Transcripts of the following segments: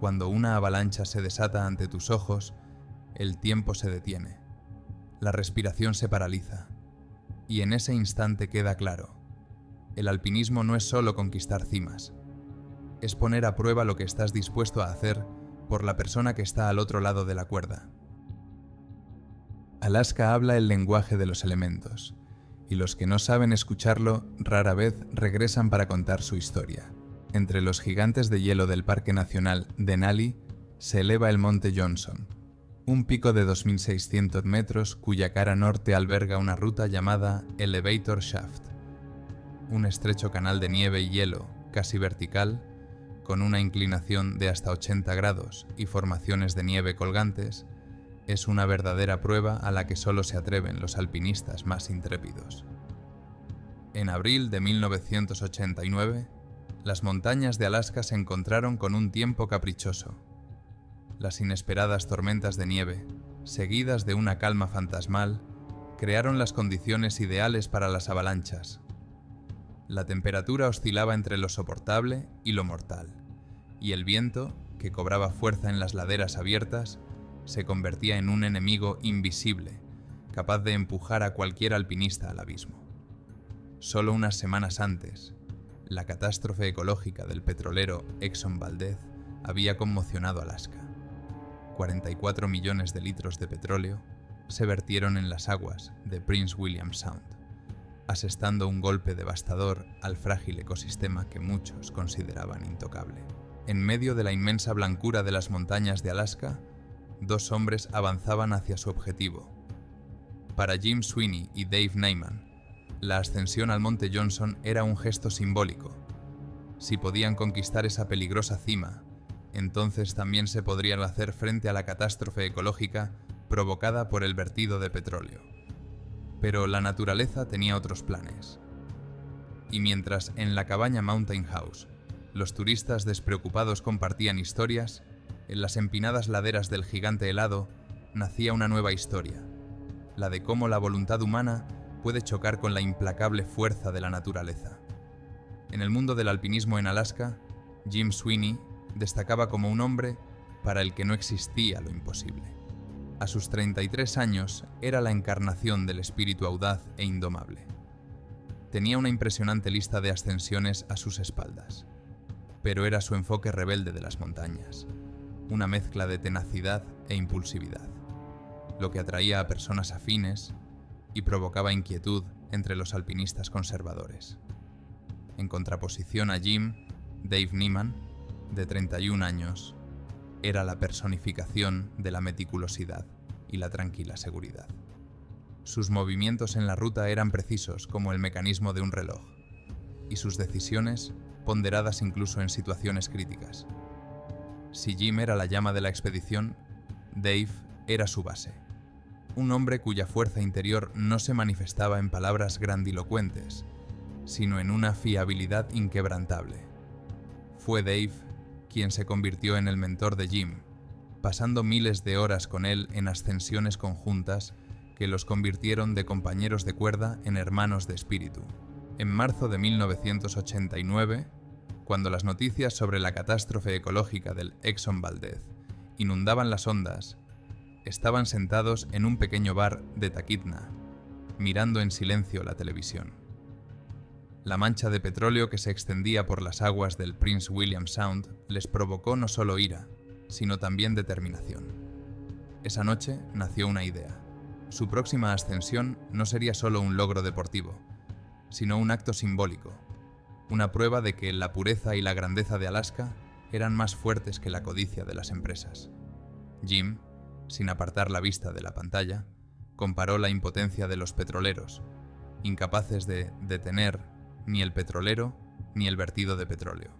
cuando una avalancha se desata ante tus ojos, el tiempo se detiene, la respiración se paraliza, y en ese instante queda claro: el alpinismo no es solo conquistar cimas, es poner a prueba lo que estás dispuesto a hacer por la persona que está al otro lado de la cuerda. Alaska habla el lenguaje de los elementos, y los que no saben escucharlo rara vez regresan para contar su historia. Entre los gigantes de hielo del Parque Nacional Denali se eleva el Monte Johnson, un pico de 2.600 metros cuya cara norte alberga una ruta llamada Elevator Shaft, un estrecho canal de nieve y hielo casi vertical, con una inclinación de hasta 80 grados y formaciones de nieve colgantes. Es una verdadera prueba a la que solo se atreven los alpinistas más intrépidos. En abril de 1989, las montañas de Alaska se encontraron con un tiempo caprichoso. Las inesperadas tormentas de nieve, seguidas de una calma fantasmal, crearon las condiciones ideales para las avalanchas. La temperatura oscilaba entre lo soportable y lo mortal, y el viento, que cobraba fuerza en las laderas abiertas, se convertía en un enemigo invisible, capaz de empujar a cualquier alpinista al abismo. Solo unas semanas antes, la catástrofe ecológica del petrolero Exxon Valdez había conmocionado Alaska. 44 millones de litros de petróleo se vertieron en las aguas de Prince William Sound, asestando un golpe devastador al frágil ecosistema que muchos consideraban intocable. En medio de la inmensa blancura de las montañas de Alaska, dos hombres avanzaban hacia su objetivo. Para Jim Sweeney y Dave Neyman, la ascensión al Monte Johnson era un gesto simbólico. Si podían conquistar esa peligrosa cima, entonces también se podrían hacer frente a la catástrofe ecológica provocada por el vertido de petróleo. Pero la naturaleza tenía otros planes. Y mientras en la cabaña Mountain House los turistas despreocupados compartían historias, en las empinadas laderas del gigante helado nacía una nueva historia, la de cómo la voluntad humana puede chocar con la implacable fuerza de la naturaleza. En el mundo del alpinismo en Alaska, Jim Sweeney destacaba como un hombre para el que no existía lo imposible. A sus 33 años era la encarnación del espíritu audaz e indomable. Tenía una impresionante lista de ascensiones a sus espaldas, pero era su enfoque rebelde de las montañas, una mezcla de tenacidad e impulsividad, lo que atraía a personas afines y provocaba inquietud entre los alpinistas conservadores. En contraposición a Jim, Dave Neyman, de 31 años, era la personificación de la meticulosidad y la tranquila seguridad. Sus movimientos en la ruta eran precisos como el mecanismo de un reloj, y sus decisiones ponderadas incluso en situaciones críticas. Si Jim era la llama de la expedición, Dave era su base, un hombre cuya fuerza interior no se manifestaba en palabras grandilocuentes, sino en una fiabilidad inquebrantable. Fue Dave quien se convirtió en el mentor de Jim, pasando miles de horas con él en ascensiones conjuntas que los convirtieron de compañeros de cuerda en hermanos de espíritu. En marzo de 1989, cuando las noticias sobre la catástrofe ecológica del Exxon Valdez inundaban las ondas, estaban sentados en un pequeño bar de Taquidna, mirando en silencio la televisión. La mancha de petróleo que se extendía por las aguas del Prince William Sound les provocó no solo ira, sino también determinación. Esa noche nació una idea. Su próxima ascensión no sería solo un logro deportivo, sino un acto simbólico, una prueba de que la pureza y la grandeza de Alaska eran más fuertes que la codicia de las empresas. Jim, sin apartar la vista de la pantalla, comparó la impotencia de los petroleros, incapaces de detener ni el petrolero ni el vertido de petróleo,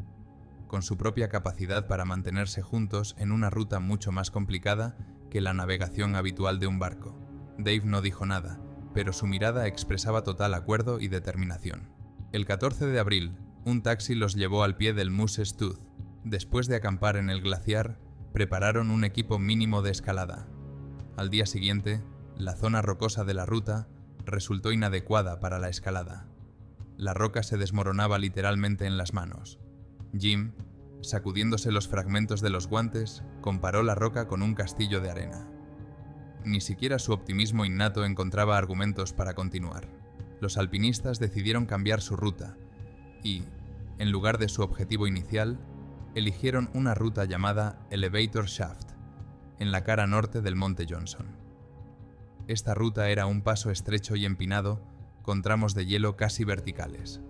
con su propia capacidad para mantenerse juntos en una ruta mucho más complicada que la navegación habitual de un barco. Dave no dijo nada, pero su mirada expresaba total acuerdo y determinación. El 14 de abril, un taxi los llevó al pie del Moose's Tooth. Después de acampar en el glaciar, prepararon un equipo mínimo de escalada. Al día siguiente, la zona rocosa de la ruta resultó inadecuada para la escalada. La roca se desmoronaba literalmente en las manos. Jim, Sacudiéndose los fragmentos de los guantes, comparó la roca con un castillo de arena. Ni siquiera su optimismo innato encontraba argumentos para continuar. Los alpinistas decidieron cambiar su ruta y, en lugar de su objetivo inicial, eligieron una ruta llamada Elevator Shaft, en la cara norte del Monte Johnson. Esta ruta era un paso estrecho y empinado, con tramos de hielo casi verticales.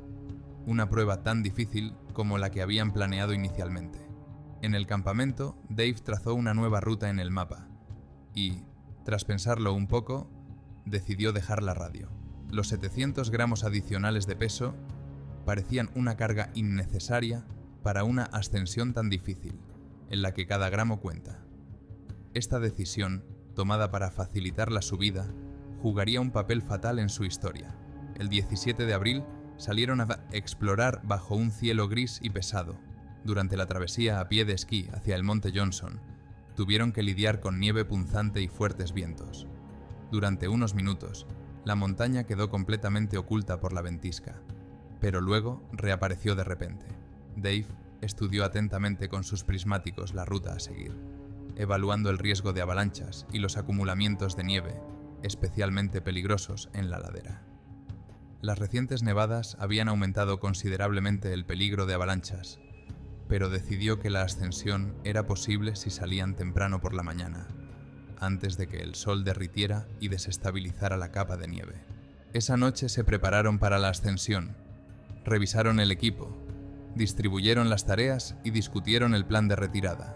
Una prueba tan difícil como la que habían planeado inicialmente. En el campamento, Dave trazó una nueva ruta en el mapa y, tras pensarlo un poco, decidió dejar la radio. Los 700 gramos adicionales de peso parecían una carga innecesaria para una ascensión tan difícil, en la que cada gramo cuenta. Esta decisión, tomada para facilitar la subida, jugaría un papel fatal en su historia. El 17 de abril salieron a explorar bajo un cielo gris y pesado. Durante la travesía a pie de esquí hacia el Monte Johnson, tuvieron que lidiar con nieve punzante y fuertes vientos. Durante unos minutos, la montaña quedó completamente oculta por la ventisca, pero luego reapareció de repente. Dave estudió atentamente con sus prismáticos la ruta a seguir, evaluando el riesgo de avalanchas y los acumulamientos de nieve, especialmente peligrosos en la ladera. Las recientes nevadas habían aumentado considerablemente el peligro de avalanchas, pero decidió que la ascensión era posible si salían temprano por la mañana, antes de que el sol derritiera y desestabilizara la capa de nieve. Esa noche se prepararon para la ascensión, revisaron el equipo, distribuyeron las tareas y discutieron el plan de retirada.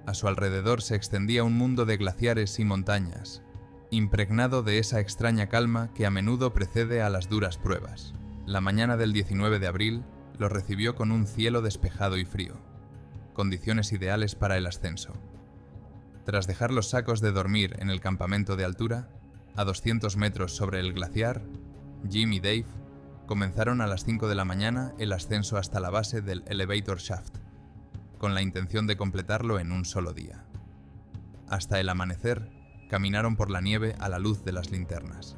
A su alrededor se extendía un mundo de glaciares y montañas, impregnado de esa extraña calma que a menudo precede a las duras pruebas. La mañana del 19 de abril lo recibió con un cielo despejado y frío, condiciones ideales para el ascenso. Tras dejar los sacos de dormir en el campamento de altura, a 200 metros sobre el glaciar, Jim y Dave comenzaron a las 5 de la mañana el ascenso hasta la base del Elevator Shaft, con la intención de completarlo en un solo día. Hasta el amanecer, caminaron por la nieve a la luz de las linternas.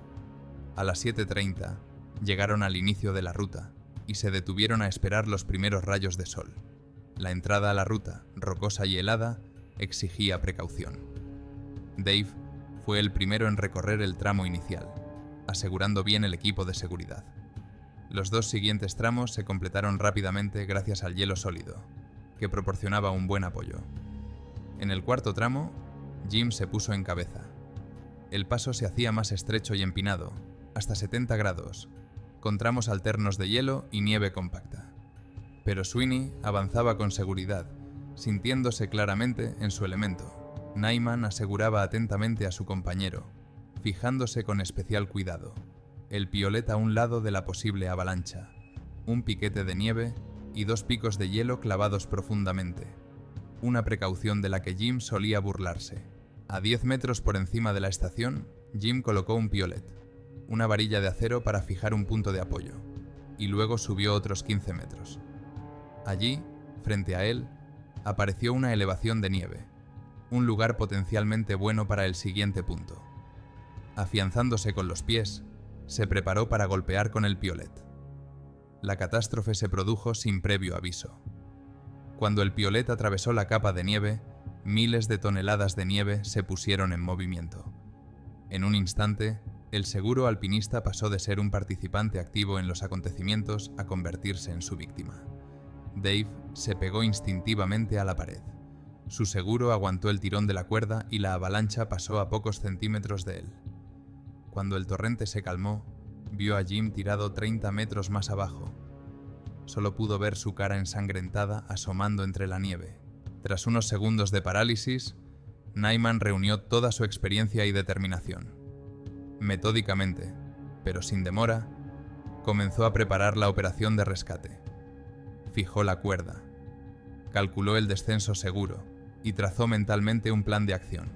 A las 7:30 llegaron al inicio de la ruta y se detuvieron a esperar los primeros rayos de sol. La entrada a la ruta, rocosa y helada, exigía precaución. Dave fue el primero en recorrer el tramo inicial, asegurando bien el equipo de seguridad. Los dos siguientes tramos se completaron rápidamente gracias al hielo sólido, que proporcionaba un buen apoyo. En el cuarto tramo, Jim se puso en cabeza. El paso se hacía más estrecho y empinado, hasta 70 grados, con tramos alternos de hielo y nieve compacta. Pero Sweeney avanzaba con seguridad, sintiéndose claramente en su elemento. Nyman aseguraba atentamente a su compañero, fijándose con especial cuidado, el piolet a un lado de la posible avalancha, un piquete de nieve y 2 picos de hielo clavados profundamente, una precaución de la que Jim solía burlarse. A 10 metros por encima de la estación, Jim colocó un piolet, una varilla de acero para fijar un punto de apoyo, y luego subió otros 15 metros. Allí, frente a él, apareció una elevación de nieve, un lugar potencialmente bueno para el siguiente punto. Afianzándose con los pies, se preparó para golpear con el piolet. La catástrofe se produjo sin previo aviso. Cuando el piolet atravesó la capa de nieve, miles de toneladas de nieve se pusieron en movimiento. En un instante, el seguro alpinista pasó de ser un participante activo en los acontecimientos a convertirse en su víctima. Dave se pegó instintivamente a la pared. Su seguro aguantó el tirón de la cuerda y la avalancha pasó a pocos centímetros de él. Cuando el torrente se calmó, vio a Jim tirado 30 metros más abajo. Solo pudo ver su cara ensangrentada asomando entre la nieve. Tras unos segundos de parálisis, Nyman reunió toda su experiencia y determinación. Metódicamente, pero sin demora, comenzó a preparar la operación de rescate. Fijó la cuerda, calculó el descenso seguro y trazó mentalmente un plan de acción.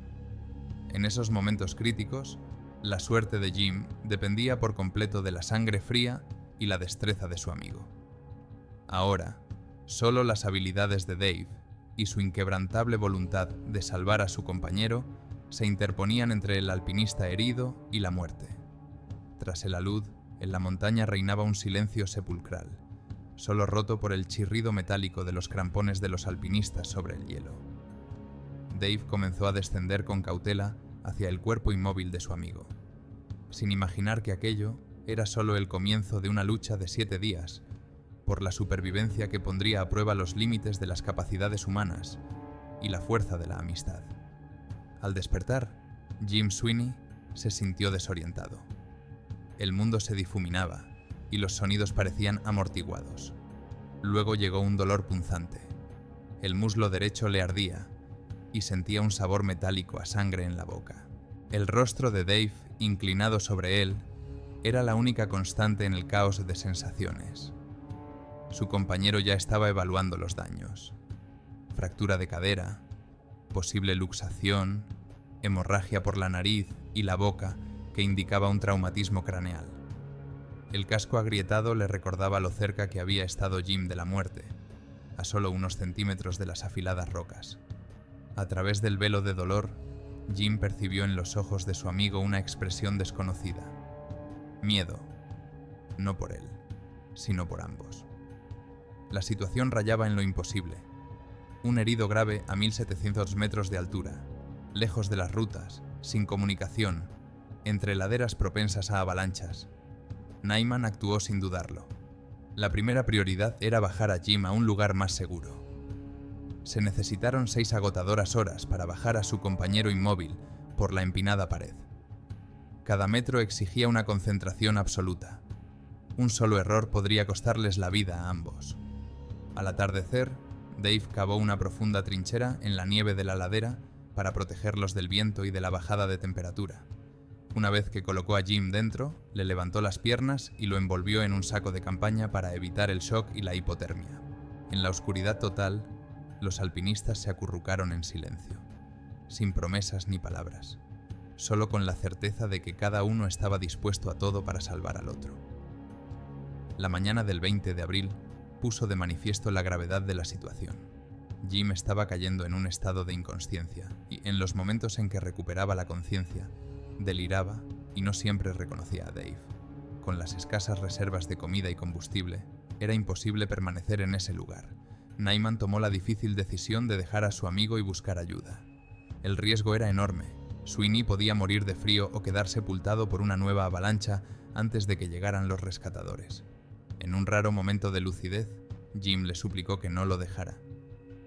En esos momentos críticos, la suerte de Jim dependía por completo de la sangre fría y la destreza de su amigo. Ahora, solo las habilidades de Dave y su inquebrantable voluntad de salvar a su compañero se interponían entre el alpinista herido y la muerte. Tras el alud, en la montaña reinaba un silencio sepulcral, solo roto por el chirrido metálico de los crampones de los alpinistas sobre el hielo. Dave comenzó a descender con cautela hacia el cuerpo inmóvil de su amigo, sin imaginar que aquello era solo el comienzo de una lucha de 7 días, por la supervivencia que pondría a prueba los límites de las capacidades humanas y la fuerza de la amistad. Al despertar, Jim Sweeney se sintió desorientado. El mundo se difuminaba y los sonidos parecían amortiguados. Luego llegó un dolor punzante. El muslo derecho le ardía y sentía un sabor metálico a sangre en la boca. El rostro de Dave, inclinado sobre él, era la única constante en el caos de sensaciones. Su compañero ya estaba evaluando los daños. Fractura de cadera, posible luxación, hemorragia por la nariz y la boca que indicaba un traumatismo craneal. El casco agrietado le recordaba lo cerca que había estado Jim de la muerte, a solo unos centímetros de las afiladas rocas. A través del velo de dolor, Jim percibió en los ojos de su amigo una expresión desconocida. Miedo, no por él, sino por ambos. La situación rayaba en lo imposible. Un herido grave a 1700 metros de altura, lejos de las rutas, sin comunicación, entre laderas propensas a avalanchas. Nyman actuó sin dudarlo. La primera prioridad era bajar a Jim a un lugar más seguro. Se necesitaron 6 agotadoras horas para bajar a su compañero inmóvil por la empinada pared. Cada metro exigía una concentración absoluta. Un solo error podría costarles la vida a ambos. Al atardecer, Dave cavó una profunda trinchera en la nieve de la ladera para protegerlos del viento y de la bajada de temperatura. Una vez que colocó a Jim dentro, le levantó las piernas y lo envolvió en un saco de campaña para evitar el shock y la hipotermia. En la oscuridad total, los alpinistas se acurrucaron en silencio, sin promesas ni palabras, solo con la certeza de que cada uno estaba dispuesto a todo para salvar al otro. La mañana del 20 de abril puso de manifiesto la gravedad de la situación. Jim estaba cayendo en un estado de inconsciencia y, en los momentos en que recuperaba la conciencia, deliraba y no siempre reconocía a Dave. Con las escasas reservas de comida y combustible, era imposible permanecer en ese lugar. Nyman tomó la difícil decisión de dejar a su amigo y buscar ayuda. El riesgo era enorme. Sweeney podía morir de frío o quedar sepultado por una nueva avalancha antes de que llegaran los rescatadores. En un raro momento de lucidez, Jim le suplicó que no lo dejara,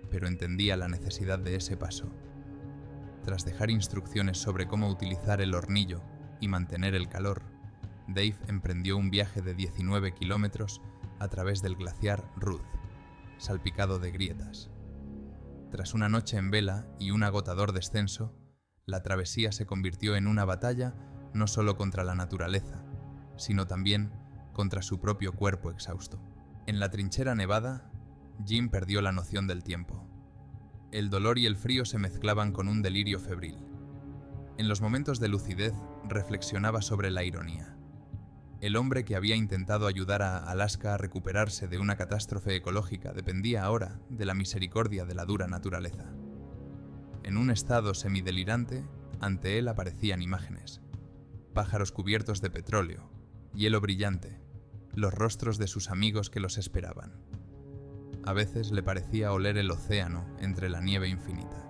pero entendía la necesidad de ese paso. Tras dejar instrucciones sobre cómo utilizar el hornillo y mantener el calor, Dave emprendió un viaje de 19 kilómetros a través del glaciar Ruth, salpicado de grietas. Tras una noche en vela y un agotador descenso, la travesía se convirtió en una batalla no solo contra la naturaleza, sino también contra su propio cuerpo exhausto. En la trinchera nevada, Jim perdió la noción del tiempo. El dolor y el frío se mezclaban con un delirio febril. En los momentos de lucidez, reflexionaba sobre la ironía. El hombre que había intentado ayudar a Alaska a recuperarse de una catástrofe ecológica dependía ahora de la misericordia de la dura naturaleza. En un estado semidelirante, ante él aparecían imágenes: pájaros cubiertos de petróleo, hielo brillante, los rostros de sus amigos que los esperaban. A veces le parecía oler el océano entre la nieve infinita.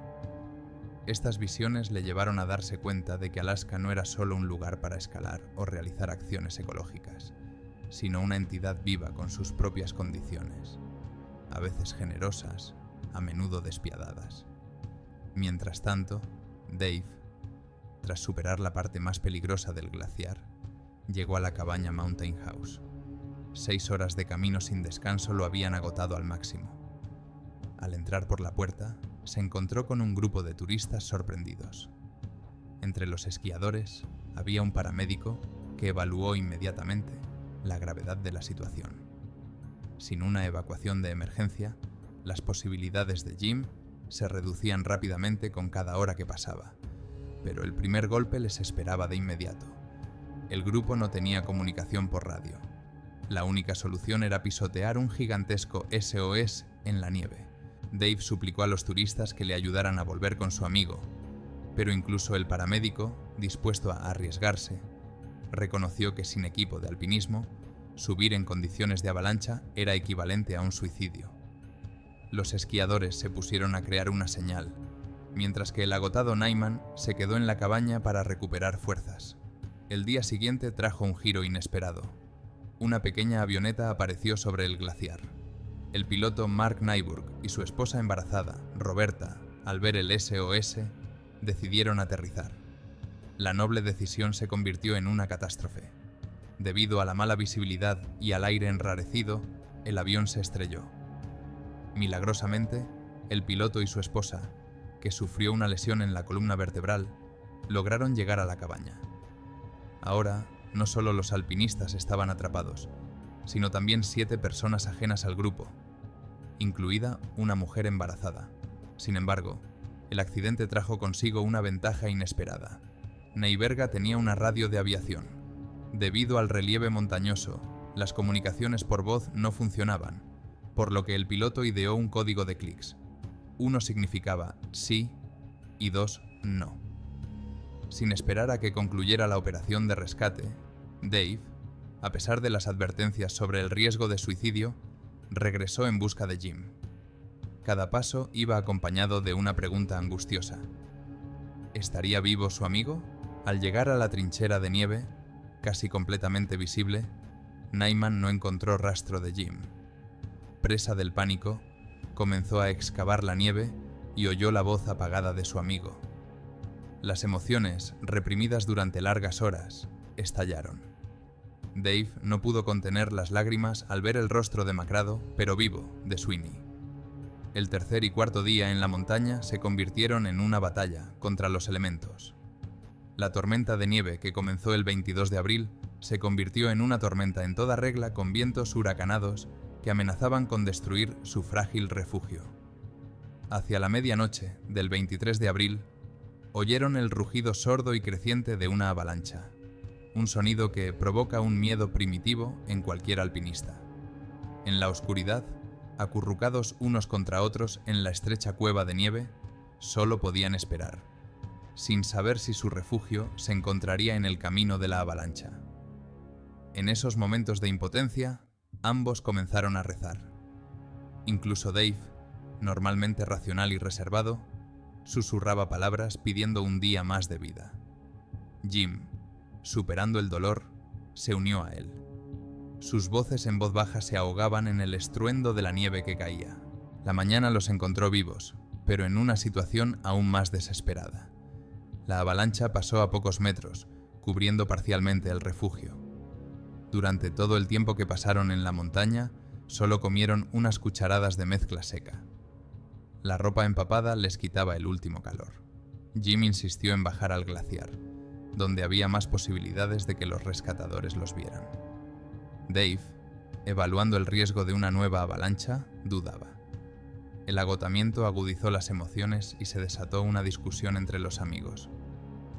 Estas visiones le llevaron a darse cuenta de que Alaska no era solo un lugar para escalar o realizar acciones ecológicas, sino una entidad viva con sus propias condiciones, a veces generosas, a menudo despiadadas. Mientras tanto, Dave, tras superar la parte más peligrosa del glaciar, llegó a la cabaña Mountain House. 6 horas de camino sin descanso lo habían agotado al máximo. Al entrar por la puerta, se encontró con un grupo de turistas sorprendidos. Entre los esquiadores había un paramédico que evaluó inmediatamente la gravedad de la situación. Sin una evacuación de emergencia, las posibilidades de Jim se reducían rápidamente con cada hora que pasaba, pero el primer golpe les esperaba de inmediato. El grupo no tenía comunicación por radio. La única solución era pisotear un gigantesco SOS en la nieve. Dave suplicó a los turistas que le ayudaran a volver con su amigo, pero incluso el paramédico, dispuesto a arriesgarse, reconoció que sin equipo de alpinismo, Subir en condiciones de avalancha era equivalente a un suicidio. Los esquiadores se pusieron a crear una señal, mientras que el agotado Nyman se quedó en la cabaña para recuperar fuerzas. El día siguiente trajo un giro inesperado. Una pequeña avioneta apareció sobre el glaciar. El piloto Mark Nyburg y su esposa embarazada, Roberta, al ver el SOS, decidieron aterrizar. La noble decisión se convirtió en una catástrofe. Debido a la mala visibilidad y al aire enrarecido, el avión se estrelló. Milagrosamente, el piloto y su esposa, que sufrió una lesión en la columna vertebral, lograron llegar a la cabaña. Ahora, no solo los alpinistas estaban atrapados, sino también 7 personas ajenas al grupo, incluida una mujer embarazada. Sin embargo, el accidente trajo consigo una ventaja inesperada. Neiberga tenía una radio de aviación. Debido al relieve montañoso, las comunicaciones por voz no funcionaban, por lo que el piloto ideó un código de clics. 1 significaba sí y 2 no. Sin esperar a que concluyera la operación de rescate, Dave, a pesar de las advertencias sobre el riesgo de suicidio, regresó en busca de Jim. Cada paso iba acompañado de una pregunta angustiosa. ¿Estaría vivo su amigo? Al llegar a la trinchera de nieve, casi completamente visible, Nyman no encontró rastro de Jim. Presa del pánico, comenzó a excavar la nieve y oyó la voz apagada de su amigo. Las emociones, reprimidas durante largas horas, estallaron. Dave no pudo contener las lágrimas al ver el rostro demacrado, pero vivo, de Sweeney. El tercer y cuarto día en la montaña se convirtieron en una batalla contra los elementos. La tormenta de nieve que comenzó el 22 de abril se convirtió en una tormenta en toda regla con vientos huracanados que amenazaban con destruir su frágil refugio. Hacia la medianoche del 23 de abril, oyeron el rugido sordo y creciente de una avalancha, un sonido que provoca un miedo primitivo en cualquier alpinista. En la oscuridad, acurrucados unos contra otros en la estrecha cueva de nieve, solo podían esperar, sin saber si su refugio se encontraría en el camino de la avalancha. En esos momentos de impotencia, ambos comenzaron a rezar. Incluso Dave, normalmente racional y reservado, susurraba palabras pidiendo un día más de vida. Jim, superando el dolor, se unió a él. Sus voces en voz baja se ahogaban en el estruendo de la nieve que caía. La mañana los encontró vivos, pero en una situación aún más desesperada. La avalancha pasó a pocos metros, cubriendo parcialmente el refugio. Durante todo el tiempo que pasaron en la montaña, solo comieron unas cucharadas de mezcla seca. La ropa empapada les quitaba el último calor. Jim insistió en bajar al glaciar, donde había más posibilidades de que los rescatadores los vieran. Dave, evaluando el riesgo de una nueva avalancha, dudaba. El agotamiento agudizó las emociones y se desató una discusión entre los amigos.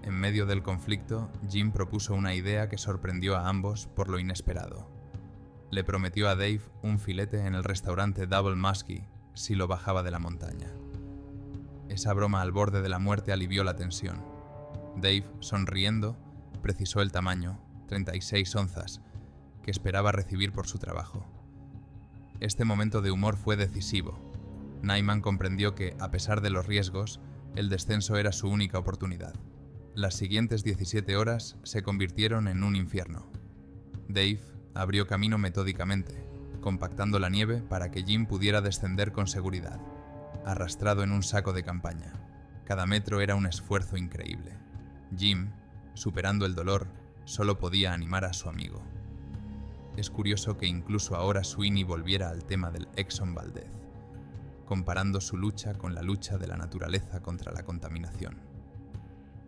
En medio del conflicto, Jim propuso una idea que sorprendió a ambos por lo inesperado. Le prometió a Dave un filete en el restaurante Double Muskie si lo bajaba de la montaña. Esa broma al borde de la muerte alivió la tensión. Dave, sonriendo, precisó el tamaño, 36 onzas, que esperaba recibir por su trabajo. Este momento de humor fue decisivo. Nyman comprendió que, a pesar de los riesgos, el descenso era su única oportunidad. Las siguientes 17 horas se convirtieron en un infierno. Dave abrió camino metódicamente, compactando la nieve para que Jim pudiera descender con seguridad, arrastrado en un saco de campaña. Cada metro era un esfuerzo increíble. Jim, superando el dolor, solo podía animar a su amigo. Es curioso que incluso ahora Sweeney volviera al tema del Exxon Valdez, comparando su lucha con la lucha de la naturaleza contra la contaminación.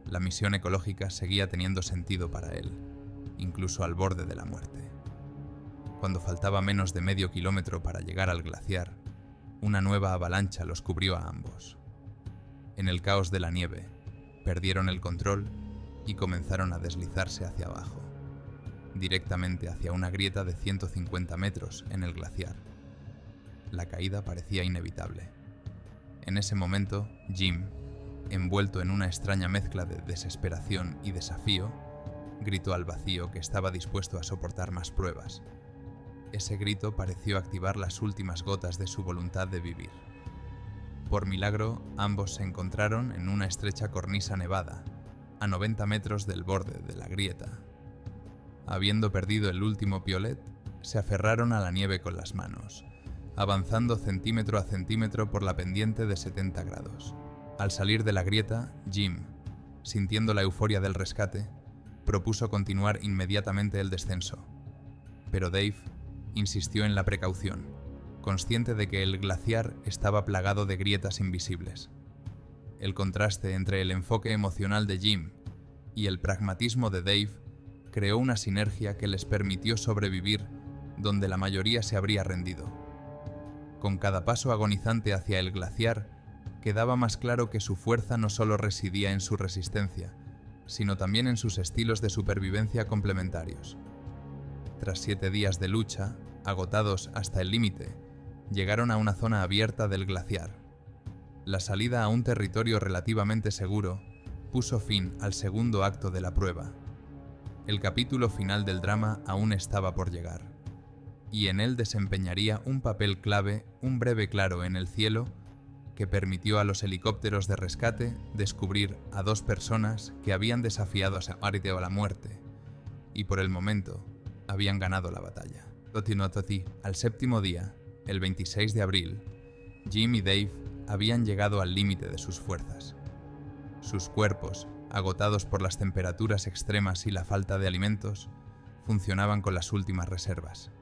La misión ecológica seguía teniendo sentido para él, incluso al borde de la muerte. Cuando faltaba menos de medio kilómetro para llegar al glaciar, una nueva avalancha los cubrió a ambos. En el caos de la nieve, perdieron el control y comenzaron a deslizarse hacia abajo, directamente hacia una grieta de 150 metros en el glaciar. La caída parecía inevitable. En ese momento, Jim, envuelto en una extraña mezcla de desesperación y desafío, gritó al vacío que estaba dispuesto a soportar más pruebas, Ese grito pareció activar las últimas gotas de su voluntad de vivir. Por milagro, ambos se encontraron en una estrecha cornisa nevada, a 90 metros del borde de la grieta. Habiendo perdido el último piolet, se aferraron a la nieve con las manos, avanzando centímetro a centímetro por la pendiente de 70 grados. Al salir de la grieta, Jim, sintiendo la euforia del rescate, propuso continuar inmediatamente el descenso. Pero Dave insistió en la precaución, consciente de que el glaciar estaba plagado de grietas invisibles. El contraste entre el enfoque emocional de Jim y el pragmatismo de Dave creó una sinergia que les permitió sobrevivir donde la mayoría se habría rendido. Con cada paso agonizante hacia el glaciar, quedaba más claro que su fuerza no solo residía en su resistencia, sino también en sus estilos de supervivencia complementarios. Tras 7 días de lucha, agotados hasta el límite, llegaron a una zona abierta del glaciar. La salida a un territorio relativamente seguro puso fin al segundo acto de la prueba. El capítulo final del drama aún estaba por llegar, y en él desempeñaría un papel clave un breve claro en el cielo que permitió a los helicópteros de rescate descubrir a 2 personas que habían desafiado a Samarite a la muerte, y por el momento habían ganado la batalla. Al 7º día, el 26 de abril, Jim y Dave habían llegado al límite de sus fuerzas. Sus cuerpos, agotados por las temperaturas extremas y la falta de alimentos, funcionaban con las últimas reservas.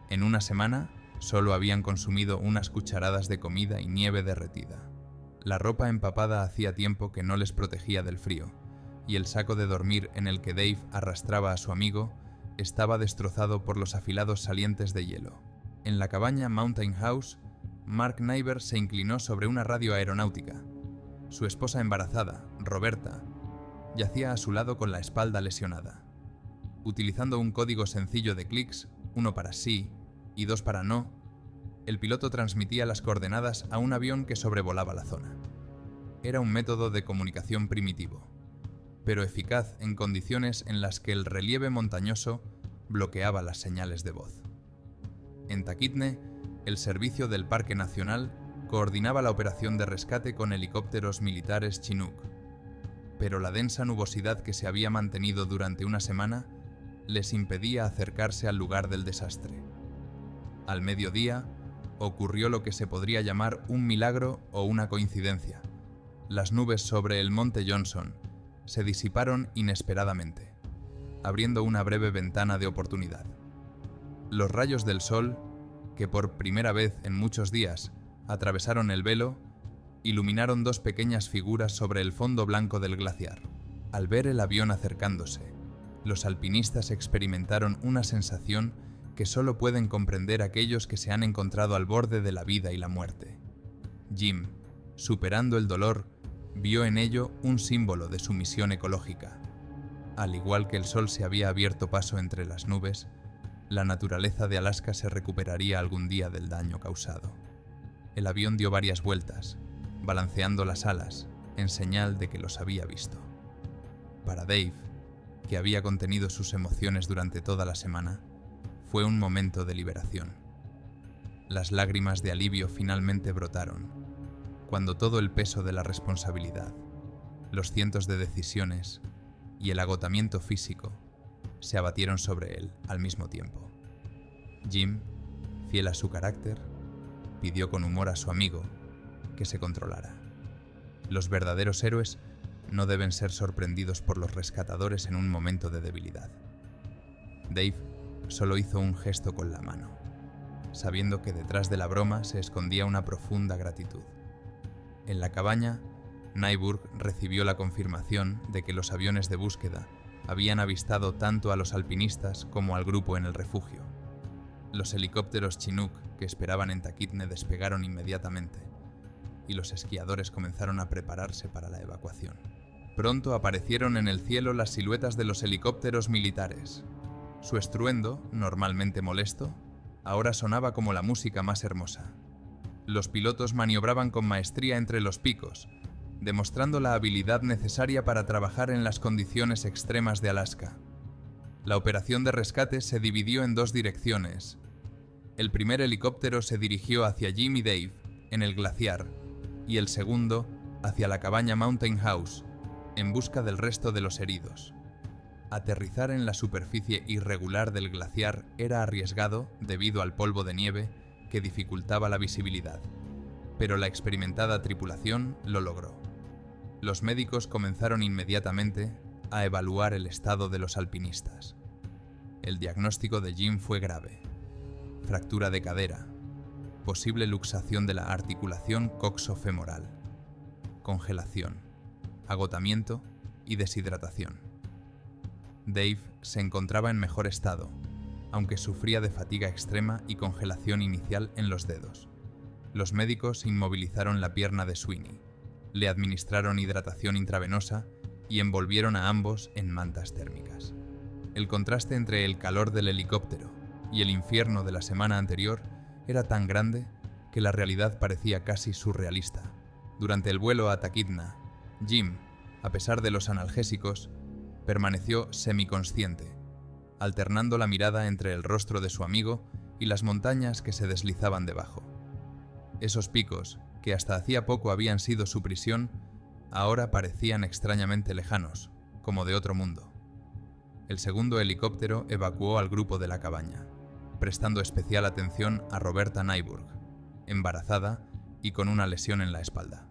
En una semana, solo habían consumido unas cucharadas de comida y nieve derretida. La ropa empapada hacía tiempo que no les protegía del frío, y el saco de dormir en el que Dave arrastraba a su amigo estaba destrozado por los afilados salientes de hielo. En la cabaña Mountain House, Mark Nyber se inclinó sobre una radio aeronáutica. Su esposa embarazada, Roberta, yacía a su lado con la espalda lesionada. Utilizando un código sencillo de clics, 1 para sí y 2 para no, el piloto transmitía las coordenadas a un avión que sobrevolaba la zona. Era un método de comunicación primitivo, pero eficaz en condiciones en las que el relieve montañoso bloqueaba las señales de voz. En Taquitne, el servicio del Parque Nacional coordinaba la operación de rescate con helicópteros militares Chinook, pero la densa nubosidad que se había mantenido durante una semana les impedía acercarse al lugar del desastre. Al mediodía, ocurrió lo que se podría llamar un milagro o una coincidencia. Las nubes sobre el Monte Johnson se disiparon inesperadamente, abriendo una breve ventana de oportunidad. Los rayos del sol, que por primera vez en muchos días atravesaron el velo, iluminaron 2 pequeñas figuras sobre el fondo blanco del glaciar. Al ver el avión acercándose, los alpinistas experimentaron una sensación que solo pueden comprender aquellos que se han encontrado al borde de la vida y la muerte. Jim, superando el dolor, vio en ello un símbolo de su misión ecológica. Al igual que el sol se había abierto paso entre las nubes, la naturaleza de Alaska se recuperaría algún día del daño causado. El avión dio varias vueltas, balanceando las alas, en señal de que los había visto. Para Dave, que había contenido sus emociones durante toda la semana, fue un momento de liberación. Las lágrimas de alivio finalmente brotaron, cuando todo el peso de la responsabilidad, los cientos de decisiones y el agotamiento físico se abatieron sobre él al mismo tiempo. Jim, fiel a su carácter, pidió con humor a su amigo que se controlara. Los verdaderos héroes no deben ser sorprendidos por los rescatadores en un momento de debilidad. Dave solo hizo un gesto con la mano, sabiendo que detrás de la broma se escondía una profunda gratitud. En la cabaña, Nyberg recibió la confirmación de que los aviones de búsqueda habían avistado tanto a los alpinistas como al grupo en el refugio. Los helicópteros Chinook que esperaban en Taquitne despegaron inmediatamente, y los esquiadores comenzaron a prepararse para la evacuación. Pronto aparecieron en el cielo las siluetas de los helicópteros militares. Su estruendo, normalmente molesto, ahora sonaba como la música más hermosa. Los pilotos maniobraban con maestría entre los picos, demostrando la habilidad necesaria para trabajar en las condiciones extremas de Alaska. La operación de rescate se dividió en 2 direcciones, El primer helicóptero se dirigió hacia Jim y Dave, en el glaciar, y el segundo hacia la cabaña Mountain House, en busca del resto de los heridos. Aterrizar en la superficie irregular del glaciar era arriesgado debido al polvo de nieve que dificultaba la visibilidad, pero la experimentada tripulación lo logró. Los médicos comenzaron inmediatamente a evaluar el estado de los alpinistas. El diagnóstico de Jim fue grave: fractura de cadera, posible luxación de la articulación coxofemoral, congelación, agotamiento y deshidratación. Dave se encontraba en mejor estado, aunque sufría de fatiga extrema y congelación inicial en los dedos. Los médicos inmovilizaron la pierna de Sweeney, le administraron hidratación intravenosa y envolvieron a ambos en mantas térmicas. El contraste entre el calor del helicóptero y el infierno de la semana anterior era tan grande que la realidad parecía casi surrealista. Durante el vuelo a Talkeetna, Jim, a pesar de los analgésicos, permaneció semiconsciente, alternando la mirada entre el rostro de su amigo y las montañas que se deslizaban debajo. Esos picos, que hasta hacía poco habían sido su prisión, ahora parecían extrañamente lejanos, como de otro mundo. El segundo helicóptero evacuó al grupo de la cabaña, prestando especial atención a Roberta Nyburg, embarazada y con una lesión en la espalda.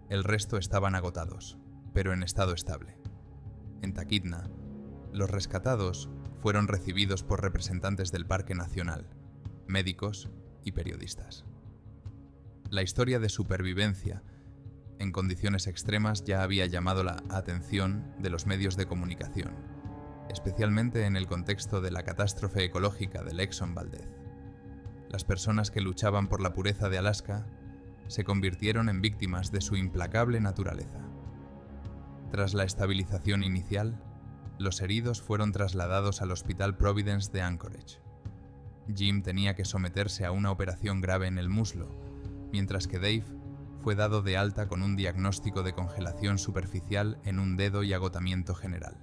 El resto estaban agotados, pero en estado estable. En Talkeetna, los rescatados fueron recibidos por representantes del Parque Nacional, médicos y periodistas. La historia de supervivencia en condiciones extremas ya había llamado la atención de los medios de comunicación, especialmente en el contexto de la catástrofe ecológica del Exxon Valdez. Las personas que luchaban por la pureza de Alaska se convirtieron en víctimas de su implacable naturaleza. Tras la estabilización inicial, los heridos fueron trasladados al Hospital Providence de Anchorage. Jim tenía que someterse a una operación grave en el muslo, mientras que Dave fue dado de alta con un diagnóstico de congelación superficial en un dedo y agotamiento general.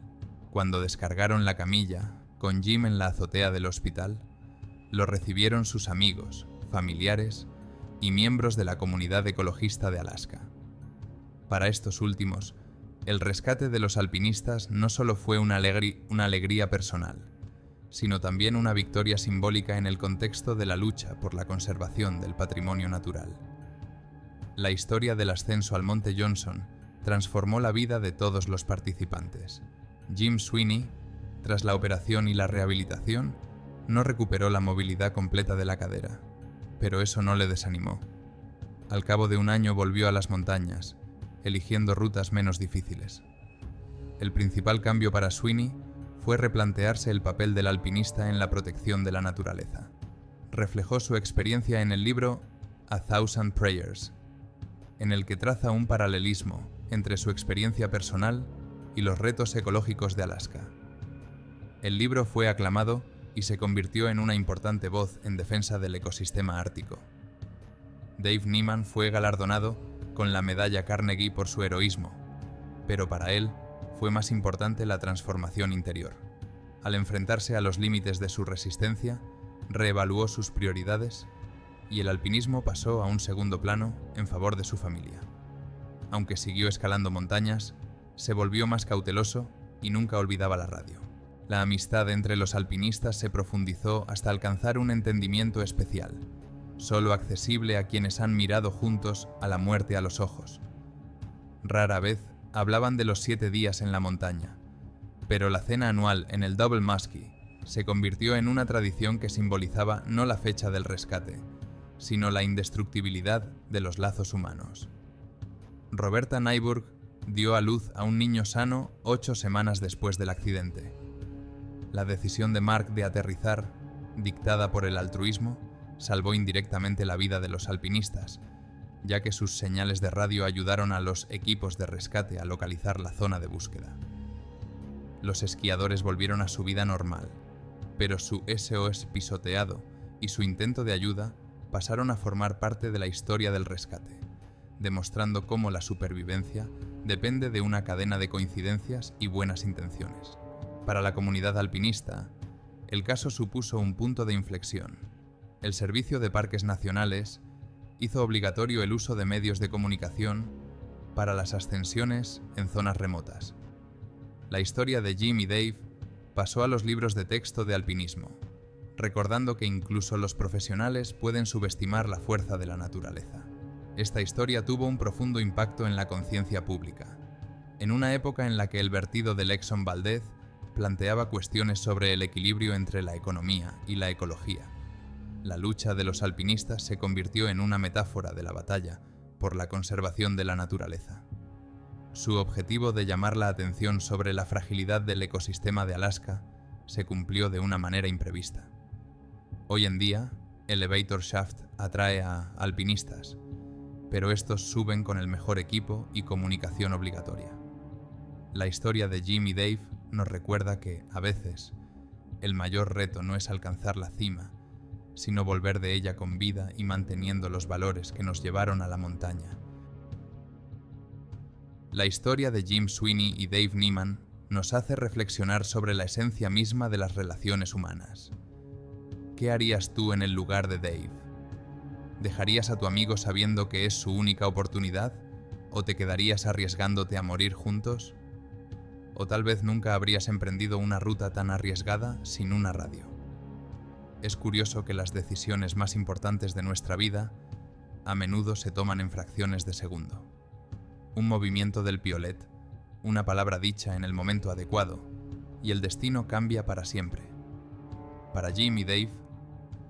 Cuando descargaron la camilla, con Jim en la azotea del hospital, lo recibieron sus amigos, familiares y miembros de la comunidad ecologista de Alaska. Para estos últimos, el rescate de los alpinistas no solo fue una alegría personal, sino también una victoria simbólica en el contexto de la lucha por la conservación del patrimonio natural. La historia del ascenso al Monte Johnson transformó la vida de todos los participantes. Jim Sweeney, tras la operación y la rehabilitación, no recuperó la movilidad completa de la cadera, pero eso no le desanimó. Al cabo de un año volvió a las montañas, eligiendo rutas menos difíciles. El principal cambio para Sweeney fue replantearse el papel del alpinista en la protección de la naturaleza. Reflejó su experiencia en el libro A Thousand Prayers, en el que traza un paralelismo entre su experiencia personal y los retos ecológicos de Alaska. El libro fue aclamado y se convirtió en una importante voz en defensa del ecosistema ártico. Dave Niemann fue galardonado con la medalla Carnegie por su heroísmo, pero para él fue más importante la transformación interior. Al enfrentarse a los límites de su resistencia, reevaluó sus prioridades y el alpinismo pasó a un segundo plano en favor de su familia. Aunque siguió escalando montañas, se volvió más cauteloso y nunca olvidaba la radio. La amistad entre los alpinistas se profundizó hasta alcanzar un entendimiento especial, solo accesible a quienes han mirado juntos a la muerte a los ojos. Rara vez hablaban de los 7 días en la montaña, pero la cena anual en el Double Muskie se convirtió en una tradición que simbolizaba no la fecha del rescate, sino la indestructibilidad de los lazos humanos. Roberta Nyburg dio a luz a un niño sano 8 semanas después del accidente. La decisión de Mark de aterrizar, dictada por el altruismo, salvó indirectamente la vida de los alpinistas, ya que sus señales de radio ayudaron a los equipos de rescate a localizar la zona de búsqueda. Los esquiadores volvieron a su vida normal, pero su SOS pisoteado y su intento de ayuda pasaron a formar parte de la historia del rescate, demostrando cómo la supervivencia depende de una cadena de coincidencias y buenas intenciones. Para la comunidad alpinista, el caso supuso un punto de inflexión. El Servicio de Parques Nacionales hizo obligatorio el uso de medios de comunicación para las ascensiones en zonas remotas. La historia de Jim y Dave pasó a los libros de texto de alpinismo, recordando que incluso los profesionales pueden subestimar la fuerza de la naturaleza. Esta historia tuvo un profundo impacto en la conciencia pública, en una época en la que el vertido del Exxon Valdez planteaba cuestiones sobre el equilibrio entre la economía y la ecología. La lucha de los alpinistas se convirtió en una metáfora de la batalla por la conservación de la naturaleza. Su objetivo de llamar la atención sobre la fragilidad del ecosistema de Alaska se cumplió de una manera imprevista. Hoy en día, Elevator Shaft atrae a alpinistas, pero estos suben con el mejor equipo y comunicación obligatoria. La historia de Jim y Dave nos recuerda que, a veces, el mayor reto no es alcanzar la cima, sino volver de ella con vida y manteniendo los valores que nos llevaron a la montaña. La historia de Jim Sweeney y Dave Niemann nos hace reflexionar sobre la esencia misma de las relaciones humanas. ¿Qué harías tú en el lugar de Dave? ¿Dejarías a tu amigo sabiendo que es su única oportunidad? ¿O te quedarías arriesgándote a morir juntos? ¿O tal vez nunca habrías emprendido una ruta tan arriesgada sin una radio? Es curioso que las decisiones más importantes de nuestra vida a menudo se toman en fracciones de segundo. Un movimiento del piolet, una palabra dicha en el momento adecuado, y el destino cambia para siempre. Para Jim y Dave,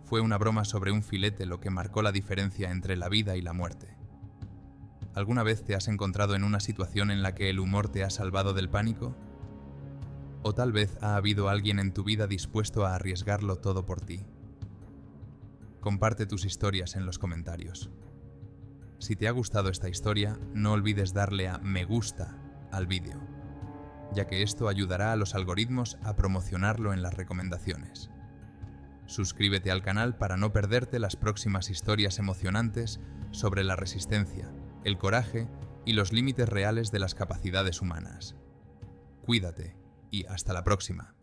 fue una broma sobre un filete lo que marcó la diferencia entre la vida y la muerte. ¿Alguna vez te has encontrado en una situación en la que el humor te ha salvado del pánico? ¿O tal vez ha habido alguien en tu vida dispuesto a arriesgarlo todo por ti? Comparte tus historias en los comentarios. Si te ha gustado esta historia, no olvides darle a me gusta al vídeo, ya que esto ayudará a los algoritmos a promocionarlo en las recomendaciones. Suscríbete al canal para no perderte las próximas historias emocionantes sobre la resistencia, el coraje y los límites reales de las capacidades humanas. Cuídate y hasta la próxima.